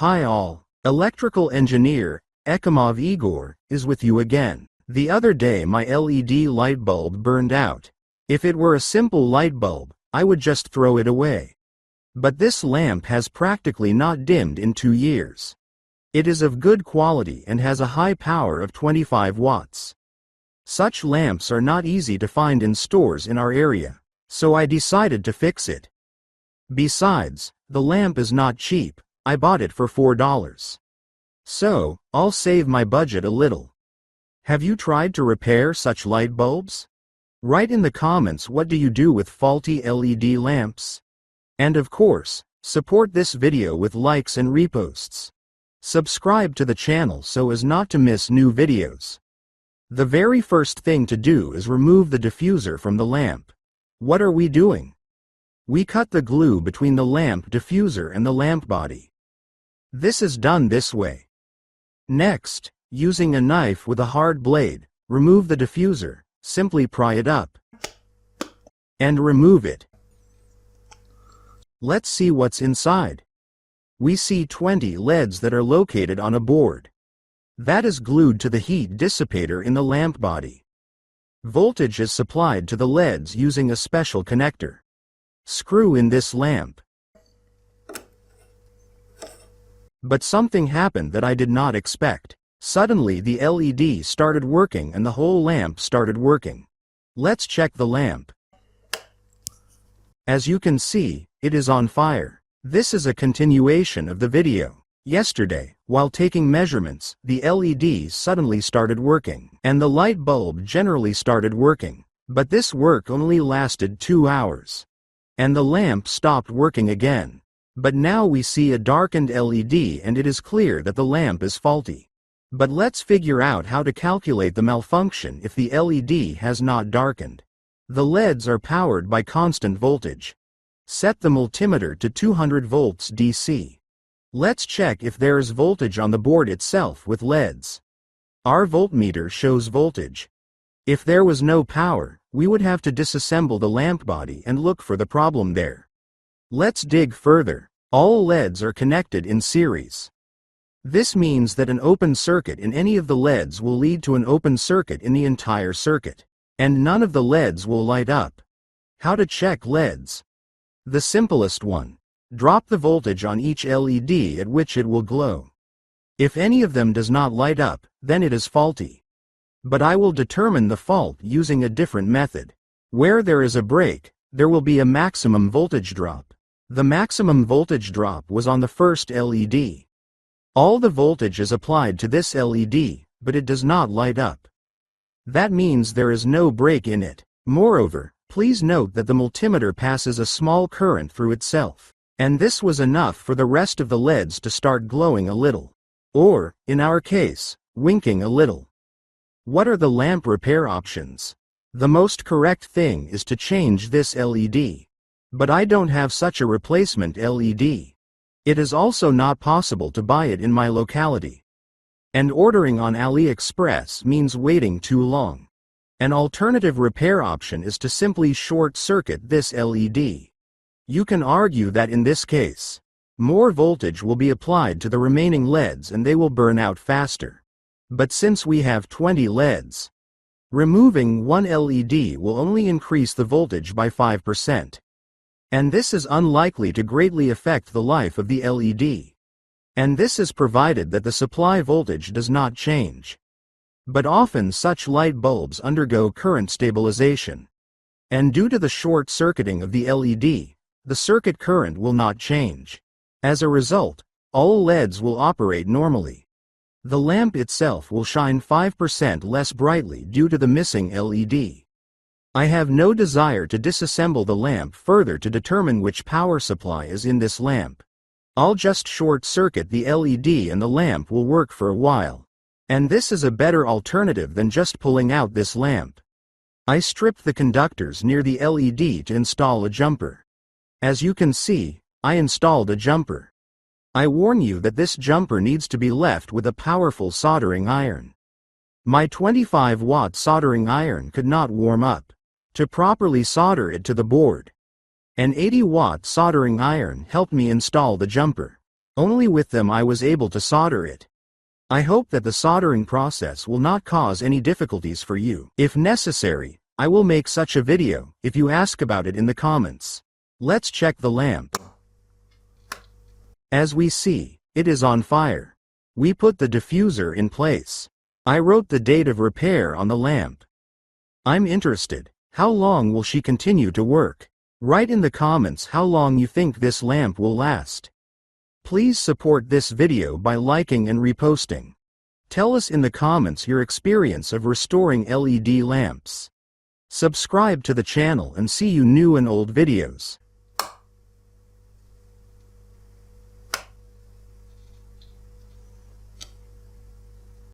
Hi all, electrical engineer, Ekimov Igor, is with you again. The other day my LED light bulb burned out. If it were a simple light bulb, I would just throw it away. But this lamp has practically not dimmed in 2 years. It is of good quality and has a high power of 25 watts. Such lamps are not easy to find in stores in our area, so I decided to fix it. Besides, the lamp is not cheap. I bought it for $4. So, I'll save my budget a little. Have you tried to repair such light bulbs? Write in the comments what do you do with faulty LED lamps. And of course, support this video with likes and reposts. Subscribe to the channel so as not to miss new videos. The very first thing to do is remove the diffuser from the lamp. What are we doing? We cut the glue between the lamp diffuser and the lamp body. This is done this way. Next, using a knife with a hard blade, remove the diffuser, simply pry it up, and remove it. Let's see what's inside. We see 20 LEDs that are located on a board. That is glued to the heat dissipator in the lamp body. Voltage is supplied to the LEDs using a special connector. Screw in this lamp. But something happened that I did not expect. Suddenly the LED started working and the whole lamp started working. Let's check the lamp. As you can see, it is on fire. This is a continuation of the video. Yesterday, while taking measurements, the LED suddenly started working, and the light bulb generally started working. But this work only lasted 2 hours. And the lamp stopped working again. But now we see a darkened LED and it is clear that the lamp is faulty. But let's figure out how to calculate the malfunction if the LED has not darkened. The LEDs are powered by constant voltage. Set the multimeter to 200 volts DC. Let's check if there is voltage on the board itself with LEDs. Our voltmeter shows voltage. If there was no power, we would have to disassemble the lamp body and look for the problem there. Let's dig further. All LEDs are connected in series. This means that an open circuit in any of the LEDs will lead to an open circuit in the entire circuit. And none of the LEDs will light up. How to check LEDs? The simplest one. Drop the voltage on each LED at which it will glow. If any of them does not light up, then it is faulty. But I will determine the fault using a different method. Where there is a break, there will be a maximum voltage drop. The maximum voltage drop was on the first LED. All the voltage is applied to this LED, but it does not light up. That means there is no break in it. Moreover, please note that the multimeter passes a small current through itself. And this was enough for the rest of the LEDs to start glowing a little. Or, in our case, winking a little. What are the lamp repair options? The most correct thing is to change this LED. But I don't have such a replacement LED. It is also not possible to buy it in my locality. And ordering on AliExpress means waiting too long. An alternative repair option is to simply short-circuit this LED. You can argue that in this case, more voltage will be applied to the remaining LEDs and they will burn out faster. But since we have 20 LEDs, removing one LED will only increase the voltage by 5%. And this is unlikely to greatly affect the life of the LED. And this is provided that the supply voltage does not change. But often such light bulbs undergo current stabilization. And due to the short circuiting of the LED, the circuit current will not change. As a result, all LEDs will operate normally. The lamp itself will shine 5% less brightly due to the missing LED. I have no desire to disassemble the lamp further to determine which power supply is in this lamp. I'll just short-circuit the LED and the lamp will work for a while. And this is a better alternative than just pulling out this lamp. I stripped the conductors near the LED to install a jumper. As you can see, I installed a jumper. I warn you that this jumper needs to be left with a powerful soldering iron. My 25-watt soldering iron could not warm up to properly solder it to the board. An 80-watt soldering iron helped me install the jumper. Only with them I was able to solder it. I hope that the soldering process will not cause any difficulties for you. If necessary, I will make such a video, if you ask about it in the comments. Let's check the lamp. As we see, it is on fire. We put the diffuser in place. I wrote the date of repair on the lamp. I'm interested. How long will she continue to work? Write in the comments how long you think this lamp will last. Please support this video by liking and reposting. Tell us in the comments your experience of restoring LED lamps. Subscribe to the channel and see you new and old videos.